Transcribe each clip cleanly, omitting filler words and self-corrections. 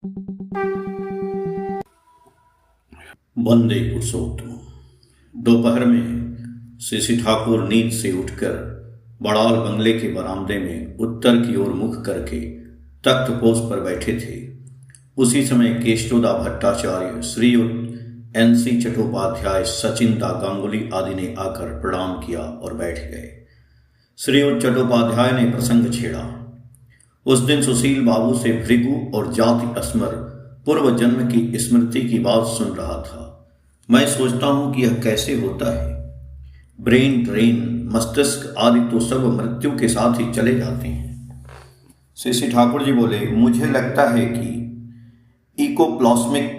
वंदे पुरुषोत्तम। दोपहर में श्री ठाकुर नींद से उठकर बड़ाल बंगले के बरामदे में उत्तर की ओर मुख करके तख्तपोश पर बैठे थे। उसी समय केशवदा भट्टाचार्य, श्रीयुत NC चट्टोपाध्याय, सचिन दा गांगुली आदि ने आकर प्रणाम किया और बैठ गए। श्रीयुत चट्टोपाध्याय ने प्रसंग छेड़ा। उस दिन सुशील बाबू से भृगु और जाति अस्मर पूर्व जन्म की स्मृति की बात सुन रहा था। मैं सोचता हूं कि यह कैसे होता है। ब्रेन ड्रेन, मस्तिष्क आदि तो सब मृत्यु के साथ ही चले जाते हैं। श्री ठाकुर जी बोले, मुझे लगता है कि इकोप्लाज्मिक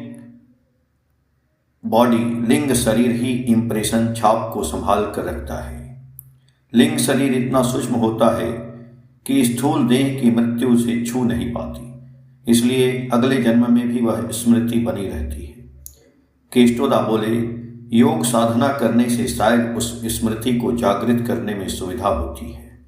बॉडी, लिंग शरीर ही इंप्रेशन छाप को संभाल कर रखता है। लिंग शरीर इतना सूक्ष्म होता है कि स्थूल देह की मृत्यु उसे छू नहीं पाती, इसलिए अगले जन्म में भी वह स्मृति बनी रहती है। केष्टोदा बोले, योग साधना करने से शायद उस स्मृति को जागृत करने में सुविधा होती है।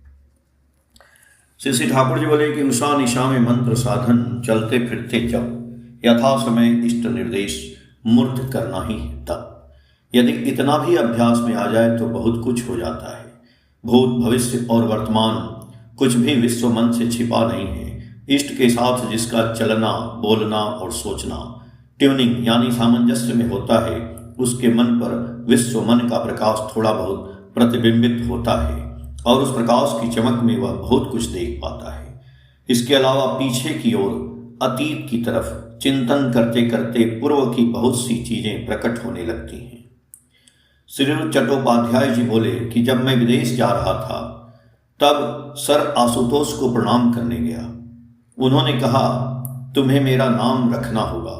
श्री ठाकुर जी बोले कि उषा निशा में मंत्र साधन, चलते फिरते जब, यथा समय इष्ट निर्देश, मूर्त करना ही तब। यदि इतना भी अभ्यास में आ जाए तो बहुत कुछ हो जाता है। भूत, भविष्य और वर्तमान कुछ भी विश्व मन से छिपा नहीं है। इष्ट के साथ जिसका चलना, बोलना और सोचना ट्यूनिंग यानी सामंजस्य में होता है, उसके मन पर विश्व मन का प्रकाश थोड़ा बहुत प्रतिबिंबित होता है और उस प्रकाश की चमक में वह बहुत कुछ देख पाता है। इसके अलावा पीछे की ओर, अतीत की तरफ चिंतन करते करते पूर्व की बहुत सी चीजें प्रकट होने लगती हैं। श्री चट्टोपाध्याय जी बोले कि जब मैं विदेश जा रहा था तब सर आशुतोष को प्रणाम करने गया। उन्होंने कहा, तुम्हें मेरा नाम रखना होगा,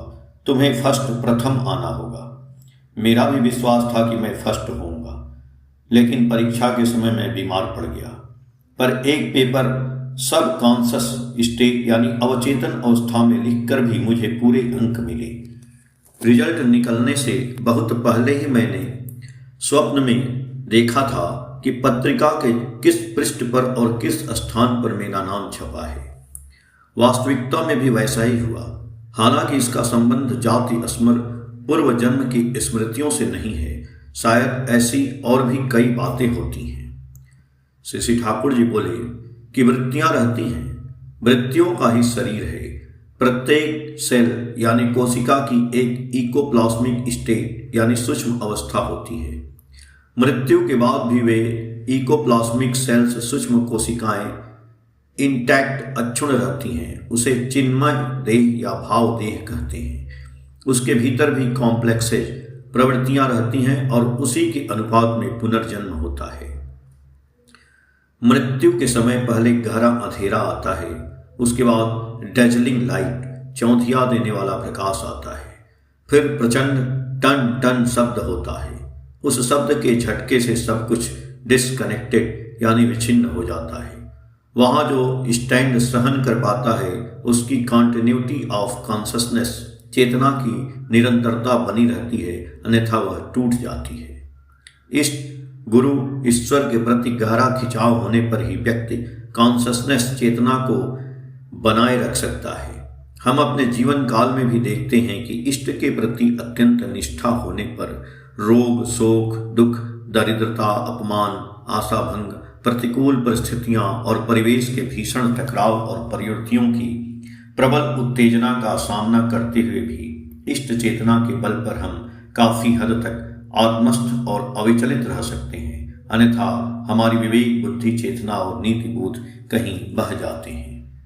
तुम्हें फर्स्ट, प्रथम आना होगा। मेरा भी विश्वास था कि मैं फर्स्ट होऊंगा, लेकिन परीक्षा के समय मैं बीमार पड़ गया। पर एक पेपर सब कॉन्शस स्टेट यानी अवचेतन अवस्था में लिखकर भी मुझे पूरे अंक मिले। रिजल्ट निकलने से बहुत पहले ही मैंने स्वप्न में देखा था कि पत्रिका के किस पृष्ठ पर और किस स्थान पर मेरा नाम छपा है। वास्तविकता में भी वैसा ही हुआ। हालांकि इसका संबंध जाति अस्मर पूर्व जन्म की स्मृतियों से नहीं है, शायद ऐसी और भी कई बातें होती हैं। श्री ठाकुर जी बोले कि वृत्तियां रहती हैं, वृत्तियों का ही शरीर है। प्रत्येक सेल यानी कोशिका की एक इकोप्लाज्मिक स्टेट यानी सूक्ष्म अवस्था होती है। मृत्यु के बाद भी वे इकोप्लाज्मिक सेल्स, सूक्ष्म कोशिकाएं इंटैक्ट, अक्षुण रहती हैं। उसे चिन्मय देह या भाव देह कहते हैं। उसके भीतर भी कॉम्प्लेक्सेज प्रवृत्तियां रहती हैं और उसी के अनुपात में पुनर्जन्म होता है। मृत्यु के समय पहले गहरा अंधेरा आता है, उसके बाद डैजलिंग लाइट, चौंधिया देने वाला प्रकाश आता है। फिर प्रचंड टन टन शब्द होता है। उस शब्द के झटके से सब कुछ डिस्कनेक्टेड यानी विच्छिन्न हो जाता है। वहां जो स्टैंड सहन कर पाता है, उसकी कॉन्टिन्यूटी ऑफ कॉन्शसनेस, चेतना की निरंतरता बनी रहती है, अन्यथा वह टूट जाती है। इष्ट, गुरु, ईश्वर के प्रति गहरा खिंचाव होने पर ही व्यक्ति कॉन्शसनेस, चेतना को बनाए रख सकता है। हम अपने जीवन काल में भी देखते हैं कि इष्ट के प्रति अत्यंत निष्ठा होने पर रोग, शोक, दुख, दरिद्रता, अपमान, आशाभंग, प्रतिकूल परिस्थितियां और परिवेश के भीषण टकराव और परिवर्तियों की प्रबल उत्तेजना का सामना करते हुए भी इष्ट चेतना के बल पर हम काफी हद तक आत्मस्थ और अविचलित रह सकते हैं, अन्यथा हमारी विवेक, बुद्धि, चेतना और नीति बोध कहीं बह जाते हैं।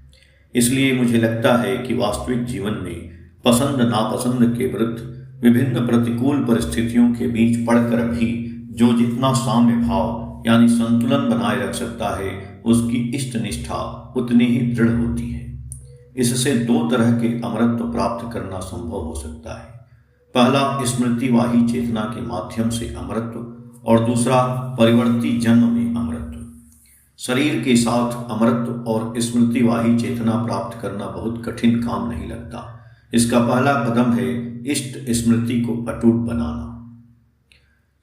इसलिए मुझे लगता है कि वास्तविक जीवन में पसंद नापसंद के विरुद्ध विभिन्न प्रतिकूल परिस्थितियों के बीच पड़कर भी जो जितना साम्य भाव यानी संतुलन बनाए रख सकता है, उसकी इष्ट निष्ठा उतनी ही दृढ़ होती है। इससे दो तरह के अमरत्व प्राप्त करना संभव हो सकता है। पहला स्मृतिवाही चेतना के माध्यम से अमरत्व और दूसरा परिवर्ती जन्म में अमरत्व। शरीर के साथ अमरत्व और स्मृतिवाही चेतना प्राप्त करना बहुत कठिन काम नहीं लगता। इसका पहला कदम है इष्ट स्मृति को अटूट बनाना।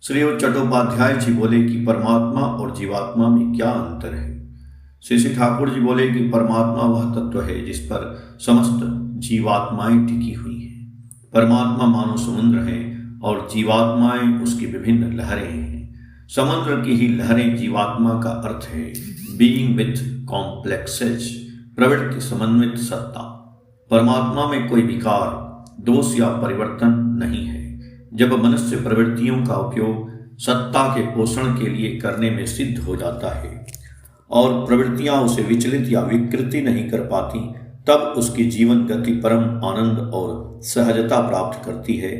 श्रीयुत चट्टोपाध्याय जी बोले कि परमात्मा और जीवात्मा में क्या अंतर है। श्री ठाकुर जी बोले कि परमात्मा वह तत्व है जिस पर समस्त जीवात्माएं टिकी हुई हैं। परमात्मा मानो समुद्र है और जीवात्माएं उसकी विभिन्न लहरें हैं। समुद्र की ही लहरें जीवात्मा का अर्थ है बीइंग विथ कॉम्प्लेक्सेस, प्रवृत्ति समन्वित सत्ता। परमात्मा में कोई विकार, दोष या परिवर्तन नहीं है। जब मनुष्य प्रवृत्तियों का उपयोग सत्ता के पोषण के लिए करने में सिद्ध हो जाता है और प्रवृत्तियां उसे विचलित या विकृति नहीं कर पाती, तब उसकी जीवन गति परम आनंद और सहजता प्राप्त करती है।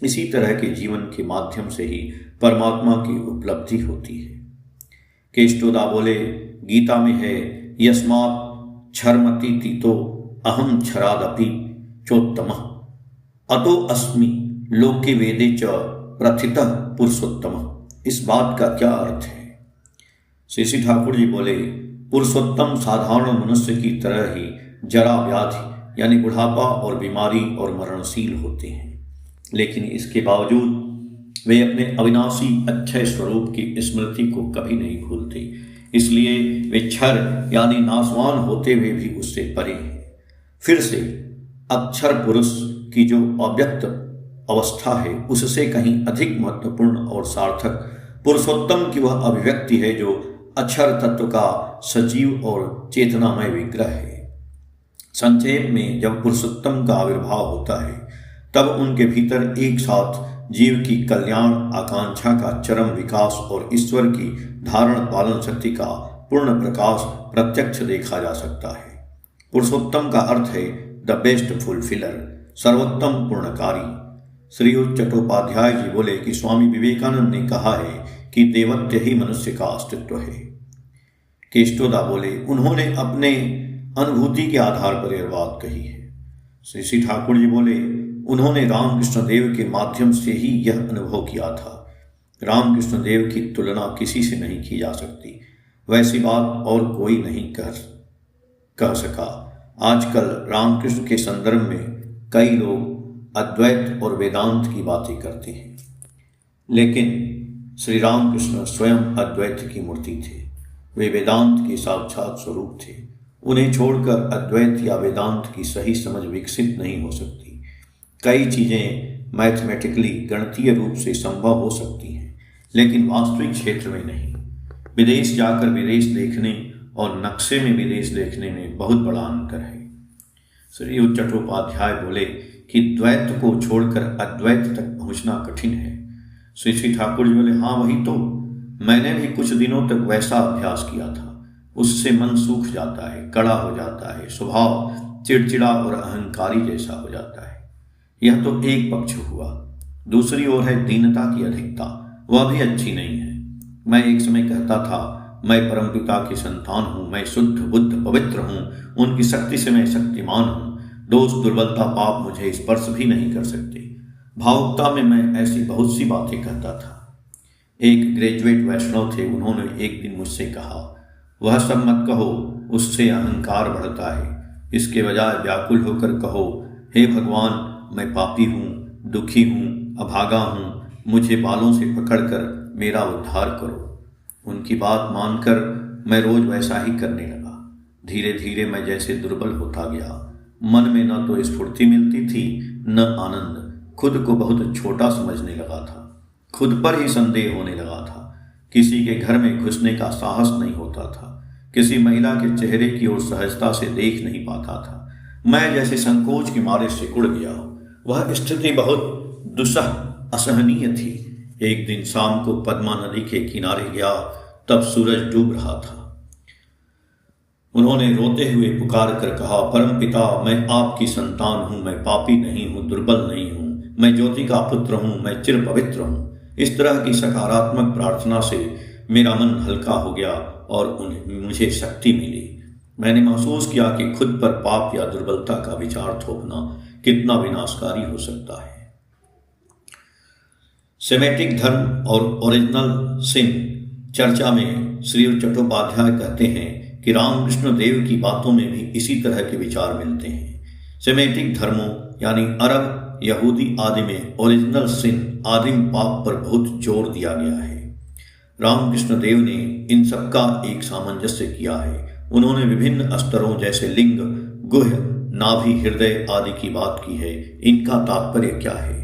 इसी तरह के जीवन के माध्यम से ही परमात्मा की उपलब्धि होती है। केष्टोदा बोले, गीता में है, यस्मात् क्षरमति तीतो अहम क्षरादपि चोत्तमः अतो अस्मि लोके वेदे च प्रथितः पुरुषोत्तमः। इस बात का क्या अर्थ है? श्री ठाकुर जी बोले, पुरुषोत्तम साधारण मनुष्य की तरह ही जरा व्याधि यानी बुढ़ापा और बीमारी और मरणशील होते हैं, लेकिन इसके बावजूद वे अपने अविनाशी अक्षय स्वरूप की स्मृति को कभी नहीं भूलते। इसलिए वे क्षर यानी नाशवान होते हुए भी उससे परे हैं। फिर से अक्षर पुरुष की जो अव्यक्त अवस्था है उससे कहीं अधिक महत्वपूर्ण और सार्थक पुरुषोत्तम की वह अभिव्यक्ति है जो अक्षर तत्व का सजीव और चेतनामय विग्रह है। संक्षेप में, जब पुरुषोत्तम का आविर्भाव होता है तब उनके भीतर एक साथ जीव की कल्याण आकांक्षा का चरम विकास और ईश्वर की धारण पालन शक्ति का पूर्ण प्रकाश प्रत्यक्ष देखा जा सकता है। पुरुषोत्तम का अर्थ है द बेस्ट फुलफिलर, सर्वोत्तम पूर्णकारी। श्री चट्टोपाध्याय जी बोले कि स्वामी विवेकानंद ने कहा है कि देवत्व ही मनुष्य का अस्तित्व है। केष्टोदा बोले, उन्होंने अपने अनुभूति के आधार पर यह बात कही है। श्री ठाकुर जी बोले, उन्होंने रामकृष्ण देव के माध्यम से ही यह अनुभव किया था। रामकृष्ण देव की तुलना किसी से नहीं की जा सकती। वैसी बात और कोई नहीं कह सका। आजकल रामकृष्ण के संदर्भ में कई लोग अद्वैत और वेदांत की बातें करते हैं, लेकिन श्री रामकृष्ण स्वयं अद्वैत की मूर्ति थे। वे वेदांत के साक्षात स्वरूप थे। उन्हें छोड़कर अद्वैत या वेदांत की सही समझ विकसित नहीं हो सकती। कई चीज़ें मैथमेटिकली गणितीय रूप से संभव हो सकती हैं, लेकिन वास्तविक क्षेत्र में नहीं। विदेश जाकर विदेश देखने और नक्शे में विदेश देखने में बहुत बड़ा अंतर है। श्री चट्टोपाध्याय बोले कि द्वैत को छोड़कर अद्वैत तक पहुंचना कठिन है। श्री ठाकुर जी बोले, हाँ वही तो, मैंने भी कुछ दिनों तक वैसा अभ्यास किया था। उससे मन सूख जाता है, कड़ा हो जाता है, स्वभाव चिड़चिड़ा और अहंकारी जैसा हो जाता है। यह तो एक पक्ष हुआ। दूसरी ओर है दीनता की अधिकता, वह भी अच्छी नहीं है। मैं एक समय कहता था, मैं परमपिता की संतान हूँ, मैं शुद्ध बुद्ध पवित्र हूँ, उनकी शक्ति से मैं शक्तिमान हूँ, दोष दुर्बलता पाप मुझे स्पर्श भी नहीं कर सकते। भावुकता में मैं ऐसी बहुत सी बातें कहता था। एक ग्रेजुएट वैष्णव थे, उन्होंने एक दिन मुझसे कहा, वह सब मत कहो, उससे अहंकार बढ़ता है। इसके बजाय व्याकुल होकर कहो, हे भगवान, मैं पापी हूँ, दुखी हूँ, अभागा हूँ, मुझे बालों से पकड़कर मेरा उद्धार करो। उनकी बात मानकर मैं रोज वैसा ही करने लगा। धीरे धीरे मैं जैसे दुर्बल होता गया। मन में न तो स्फूर्ति मिलती थी न आनंद। खुद को बहुत छोटा समझने लगा था। खुद पर ही संदेह होने लगा था। किसी के घर में घुसने का साहस नहीं होता था। किसी महिला के चेहरे की ओर सहजता से देख नहीं पाता था। मैं जैसे संकोच के मारे सिकुड़ गया। वह स्थिति बहुत दुस्सह असहनीय थी। एक दिन शाम को पद्मा नदी के किनारे गया, तब सूरज डूब रहा था। उन्होंने रोते हुए पुकार कर कहा, परम पिता, मैं आपकी संतान हूँ, मैं पापी नहीं हूँ, दुर्बल नहीं हूँ, मैं ज्योति का पुत्र हूँ, मैं चिर पवित्र हूँ। इस तरह की सकारात्मक प्रार्थना से मेरा मन हल्का हो गया और मुझे शक्ति मिली। मैंने महसूस किया कि खुद पर पाप या दुर्बलता का विचार थोपना कितना विनाशकारी हो सकता है। सेमेटिक धर्म और ओरिजिनल सिन चर्चा में श्री चट्टोपाध्याय कहते हैं कि रामकृष्ण देव की बातों में भी इसी तरह के विचार मिलते हैं। सेमेटिक धर्मों यानी अरब, यहूदी आदि में ओरिजिनल सिन, आदिम पाप पर बहुत जोर दिया गया है। रामकृष्ण देव ने इन सबका एक सामंजस्य किया है। उन्होंने विभिन्न स्तरों जैसे लिंग, गुह्य, नाभि, हृदय आदि की बात की है, इनका तात्पर्य क्या है?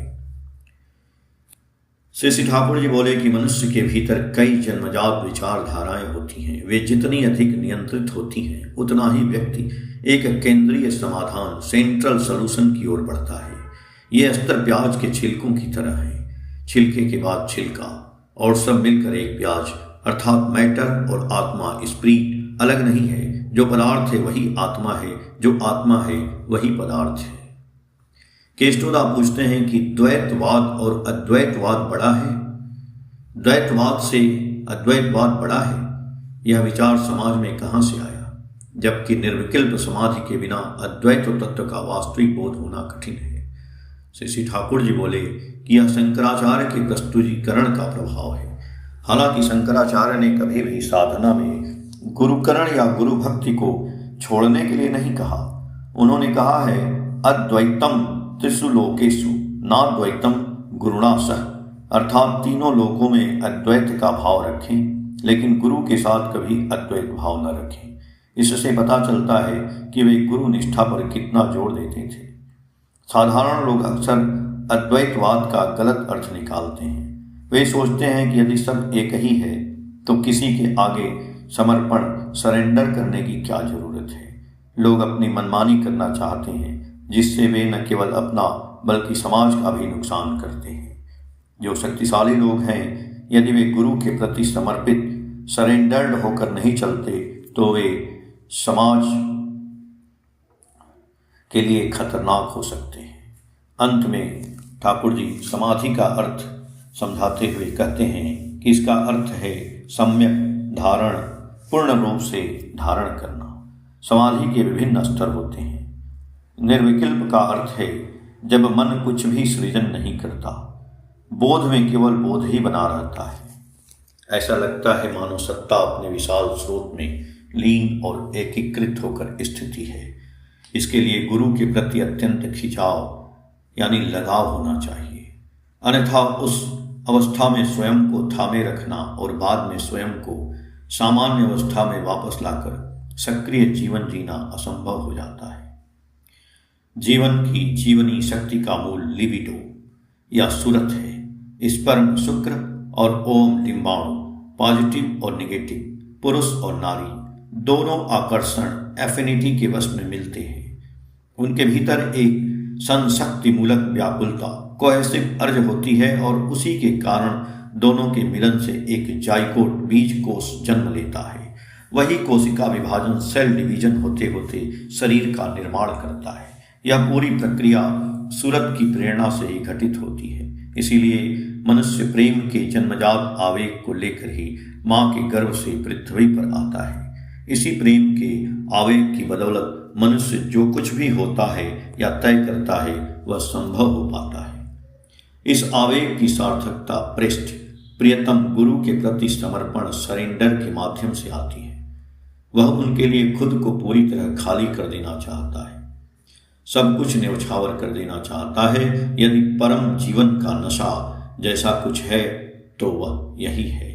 श्री श्री ठाकुर जी बोले कि मनुष्य के भीतर कई जन्मजात विचारधाराएं होती हैं। वे जितनी अधिक नियंत्रित होती हैं उतना ही व्यक्ति एक केंद्रीय समाधान, सेंट्रल सॉल्यूशन की ओर बढ़ता है। ये अस्तर प्याज के छिलकों की तरह है, छिलके के बाद छिलका और सब मिलकर एक प्याज, अर्थात मैटर और आत्मा, स्पिरिट अलग नहीं है। जो पदार्थ है वही आत्मा है, जो आत्मा है वही पदार्थ है। केष्टोदा पूछते हैं कि द्वैतवाद और अद्वैतवाद बड़ा है, द्वैतवाद से अद्वैतवाद बड़ा है, यह विचार समाज में कहाँ से आया? जबकि निर्विकल्प समाधि के बिना अद्वैत तत्व का वास्तविक बोध होना कठिन है। श्री श्री ठाकुर जी बोले कि यह शंकराचार्य के प्रस्तुतिकरण का प्रभाव है। हालांकि शंकराचार्य ने कभी भी साधना में गुरुकरण या गुरु भक्ति को छोड़ने के लिए नहीं कहा। उन्होंने कहा है अद्वैतम त्रिषु लोकेषु नाद्वैतम गुरुणा सह, अर्थात तीनों लोकों में अद्वैत का भाव रखें, लेकिन गुरु के साथ कभी अद्वैत भाव न रखें। इससे पता चलता है कि वे गुरु निष्ठा पर कितना जोर देते थे। साधारण लोग अक्सर अद्वैतवाद का गलत अर्थ निकालते हैं। वे सोचते हैं कि यदि सब एक ही है तो किसी के आगे समर्पण, सरेंडर करने की क्या जरूरत है। लोग अपनी मनमानी करना चाहते हैं, जिससे वे न केवल अपना बल्कि समाज का भी नुकसान करते हैं। जो शक्तिशाली लोग हैं, यदि वे गुरु के प्रति समर्पित, सरेंडर्ड होकर नहीं चलते तो वे समाज के लिए खतरनाक हो सकते हैं। अंत में ठाकुर जी समाधि का अर्थ समझाते हुए कहते हैं कि इसका अर्थ है सम्यक धारण, पूर्ण रूप से धारण करना। समाधि के विभिन्न स्तर होते हैं। निर्विकल्प का अर्थ है जब मन कुछ भी सृजन नहीं करता, बोध में केवल बोध ही बना रहता है। ऐसा लगता है मानो सत्ता अपने विशाल स्रोत में लीन और एकीकृत होकर स्थिति है। इसके लिए गुरु के प्रति अत्यंत खिंचाव यानी लगाव होना चाहिए, अन्यथा उस अवस्था में स्वयं को थामे रखना और बाद में स्वयं को सामान्य अवस्था में वापस लाकर सक्रिय जीवन जीना असंभव हो जाता है। जीवन की जीवनी शक्ति का मूल लिबिडो या सूरत है। स्पर्म शुक्र और ओम डिम्बाणु, पॉजिटिव और नेगेटिव, पुरुष और नारी दोनों आकर्षण एफिनिटी के वश में मिलते हैं। उनके भीतर एक संशक्ति मूलक व्याकुलता, कोहेसिव अर्ज होती है और उसी के कारण दोनों के मिलन से एक जाइकोट बीज कोष जन्म लेता है। वही कोशिका विभाजन, सेल डिवीजन होते होते शरीर का निर्माण करता है। यह पूरी प्रक्रिया सूरत की प्रेरणा से ही घटित होती है। इसीलिए मनुष्य प्रेम के जन्मजात आवेग को लेकर ही माँ के गर्भ से पृथ्वी पर आता है। इसी प्रेम के आवेग की बदौलत मनुष्य जो कुछ भी होता है या तय करता है वह संभव हो पाता है। इस आवेग की सार्थकता पृष्ठ प्रियतम गुरु के प्रति समर्पण, सरेंडर के माध्यम से आती है। वह उनके लिए खुद को पूरी तरह खाली कर देना चाहता है, सब कुछ न्यौछावर कर देना चाहता है। यदि परम जीवन का नशा जैसा कुछ है तो वह यही है।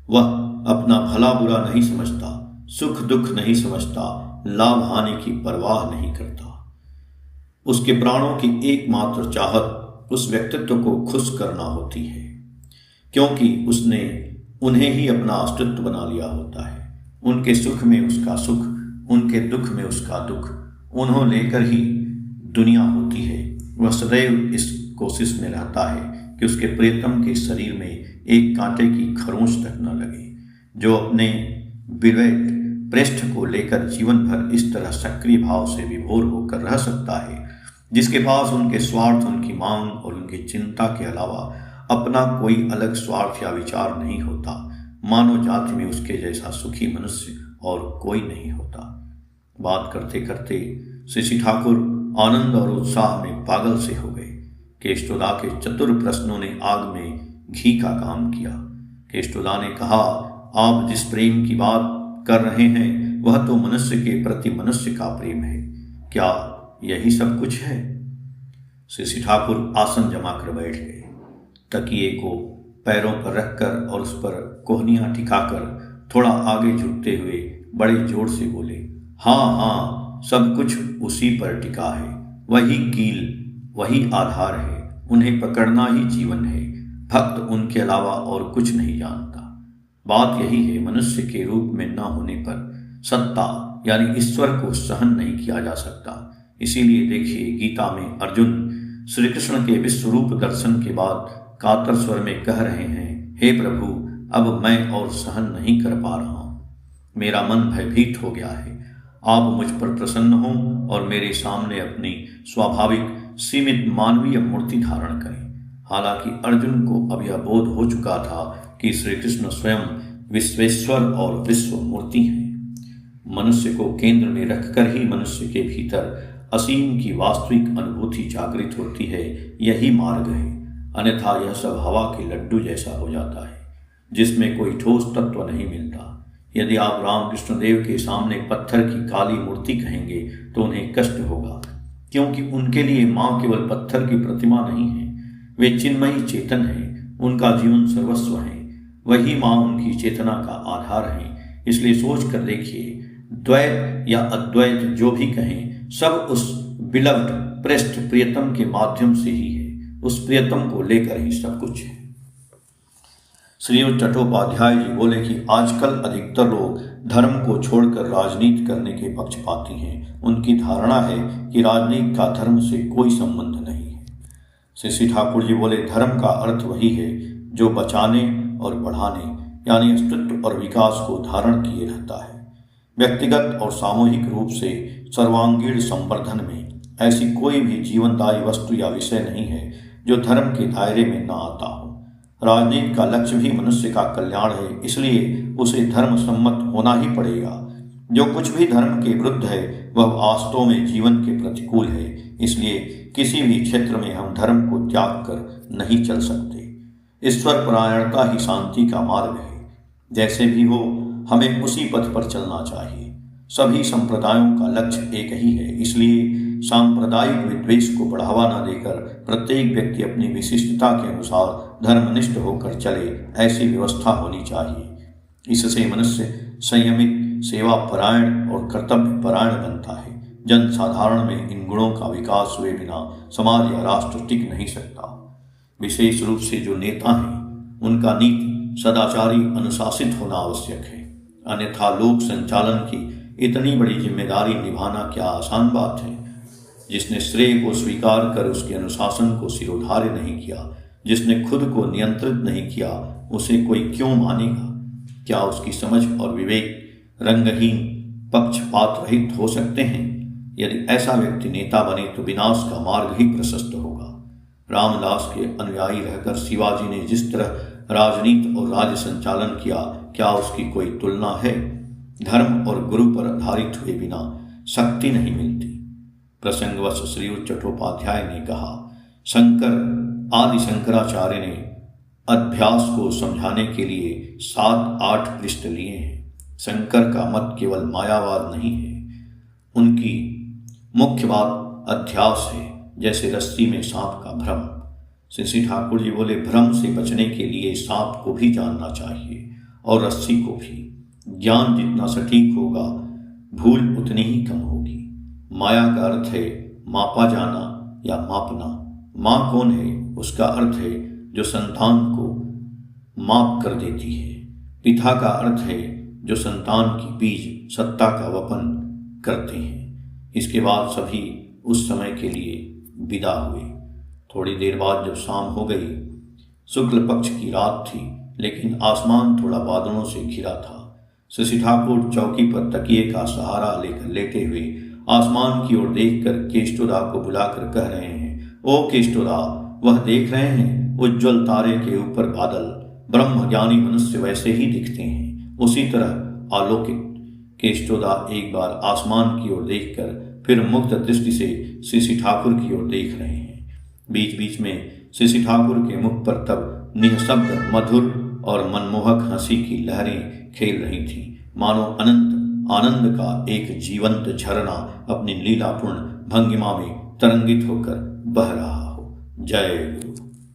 वह अपना भला बुरा नहीं समझता, सुख दुख नहीं समझता, लाभ हानि की परवाह नहीं करता। उसके प्राणों की एकमात्र चाहत उस व्यक्तित्व को खुश करना होती है, क्योंकि उसने उन्हें ही अपना अस्तित्व बना लिया होता है। उनके सुख में उसका सुख, उनके दुख में उसका दुख, उन्हों लेकर ही दुनिया होती है। वह सदैव इस कोशिश में रहता है कि उसके प्रियतम के शरीर में एक कांटे की खरोंच तक न लगे। जो अपने बिरवेट पृष्ठ को लेकर जीवन भर इस तरह सक्रिय भाव से विभोर होकर रह सकता है, जिसके पास उनके स्वार्थ, उनकी मांग और उनकी चिंता के अलावा अपना कोई अलग स्वार्थ या विचार नहीं होता। मानव जाति में उसके जैसा सुखी मनुष्य और कोई नहीं होता। बात करते करते श्री ठाकुर आनंद और उत्साह में पागल से हो गए। केष्टोदा के चतुर प्रश्नों ने आग में घी का काम किया। केष्टोदा ने कहा, आप जिस प्रेम की बात कर रहे हैं वह तो मनुष्य के प्रति मनुष्य का प्रेम है। क्या यही सब कुछ है? श्री ठाकुर आसन जमा कर बैठ गए। तकिए को पैरों पर रखकर और उस पर कोहनियां टिकाकर थोड़ा आगे झुकते हुए बड़े जोर से बोले, हाँ हाँ, सब कुछ उसी पर टिका है। वही कील, वही आधार है। उन्हें पकड़ना ही जीवन है। भक्त उनके अलावा और कुछ नहीं जानता। बात यही है, मनुष्य के रूप में न होने पर सत्ता यानी ईश्वर को सहन नहीं किया जा सकता। इसीलिए देखिए, गीता में अर्जुन श्री कृष्ण के विश्वरूप दर्शन के बाद कातर स्वर में कह रहे हैं, हे प्रभु, अब मैं और सहन नहीं कर पा रहा हूँ। मेरा मन भयभीत हो गया है। आप मुझ पर प्रसन्न हों और मेरे सामने अपनी स्वाभाविक सीमित मानवीय मूर्ति धारण करें। हालांकि अर्जुन को अब यह बोध हो चुका था कि श्री कृष्ण स्वयं विश्वेश्वर और विश्व मूर्ति हैं। मनुष्य को केंद्र में रखकर ही मनुष्य के भीतर असीम की वास्तविक अनुभूति जागृत होती है। यही मार्ग है, अन्यथा यह सब हवा के लड्डू जैसा हो जाता है जिसमें कोई ठोस तत्व नहीं मिलता। यदि आप रामकृष्ण देव के सामने पत्थर की काली मूर्ति कहेंगे तो उन्हें कष्ट होगा, क्योंकि उनके लिए माँ केवल पत्थर की प्रतिमा नहीं है। वे चिन्मयी चेतन हैं, उनका जीवन सर्वस्व है। वही माँ उनकी चेतना का आधार है। इसलिए सोच कर देखिए, द्वैत या अद्वैत जो भी कहें, सब उस बिलव्ड प्रेस्ट प्रियतम के माध्यम से ही है। उस प्रियतम को लेकर ही सब कुछ है। श्रीयुत चट्टोपाध्याय जी बोले कि आजकल अधिकतर लोग धर्म को छोड़कर राजनीति करने के पक्षपाती हैं। उनकी धारणा है कि राजनीति का धर्म से कोई संबंध नहीं है। श्री ठाकुर जी बोले, धर्म का अर्थ वही है जो बचाने और बढ़ाने यानी अस्तित्व और विकास को धारण किए रहता है। व्यक्तिगत और सामूहिक रूप से सर्वांगीण संवर्धन में ऐसी कोई भी जीवनदायी वस्तु या विषय नहीं है जो धर्म के दायरे में न आता हो। राजनीति का लक्ष्य भी मनुष्य का कल्याण है, इसलिए उसे धर्म सम्मत होना ही पड़ेगा। जो कुछ भी धर्म के विरुद्ध है वह वास्तव में जीवन के प्रतिकूल है। इसलिए किसी भी क्षेत्र में हम धर्म को त्याग कर नहीं चल सकते। ईश्वर परायणता ही शांति का मार्ग है। जैसे भी हो, हमें उसी पथ पर चलना चाहिए। सभी संप्रदायों का लक्ष्य एक ही है। इसलिए सांप्रदायिक विद्वेष को बढ़ावा न देकर प्रत्येक व्यक्ति अपनी विशिष्टता के अनुसार धर्मनिष्ठ होकर चले, ऐसी व्यवस्था होनी चाहिए। इससे मनुष्य संयमित, सेवा परायण और कर्तव्य परायण बनता है। जन साधारण में इन गुणों का विकास हुए बिना समाज या राष्ट्र टिक नहीं सकता। विशेष रूप से जो नेता हैं, उनका नीति सदाचारी अनुशासित होना आवश्यक है। अन्यथा लोक संचालन की इतनी बड़ी जिम्मेदारी निभाना क्या आसान बात है। जिसने श्रेय को स्वीकार कर उसके अनुशासन को सिरोधार्य नहीं किया, जिसने खुद को नियंत्रित नहीं किया, उसे कोई क्यों मानेगा? क्या उसकी समझ और विवेक रंगहीन, पक्षपात रहित हो सकते हैं? यदि ऐसा व्यक्ति नेता बने तो विनाश का मार्ग ही प्रशस्त होगा। रामदास के अनुयायी रहकर शिवाजी ने जिस तरह राजनीति और राज्य संचालन किया, क्या उसकी कोई तुलना है? धर्म और गुरु पर आधारित हुए बिना शक्ति नहीं मिलती। प्रसंगवश श्रीयुत चट्टोपाध्याय ने कहा, शंकर आदि शंकराचार्य ने अभ्यास को समझाने के लिए 7-8 पृष्ठ लिए हैं। शंकर का मत केवल मायावाद नहीं है, उनकी मुख्य बात अध्यास है, जैसे रस्सी में सांप का भ्रम। श्री ठाकुर जी बोले, भ्रम से बचने के लिए सांप को भी जानना चाहिए और रस्सी को भी। ज्ञान जितना सटीक होगा, भूल उतनी ही कम होगी। माया का अर्थ है मापा जाना या मापना। माँ कौन है? उसका अर्थ है जो संतान को माप कर देती है। पिता का अर्थ है जो संतान की बीज सत्ता का वपन करते हैं। इसके बाद सभी उस समय के लिए विदा हुए। थोड़ी देर बाद जब शाम हो गई, शुक्ल पक्ष की रात थी, लेकिन आसमान थोड़ा बादलों से घिरा था। शशि ठाकुर चौकी पर तकिए का सहारा लेकर लेटे हुए आसमान की ओर देखकर केष्टोदा को बुलाकर कह रहे हैं, ओ केष्टोदा, वह देख रहे हैं उज्ज्वल तारे के ऊपर बादल। ब्रह्म ज्ञानी मनुष्य वैसे ही दिखते हैं, उसी तरह आलोकित। केष्टोदा एक बार आसमान की ओर देखकर फिर मुक्त दृष्टि से शशि ठाकुर की ओर देख रहे हैं। बीच बीच में शशि ठाकुर के मुख पर तब निःशब्द, मधुर और मनमोहक हंसी की लहरें खेल रही थीं, मानो अनंत आनंद का एक जीवंत झरना अपनी लीलापूर्ण भंगिमा में तरंगित होकर बह रहा हो। जय गुरु।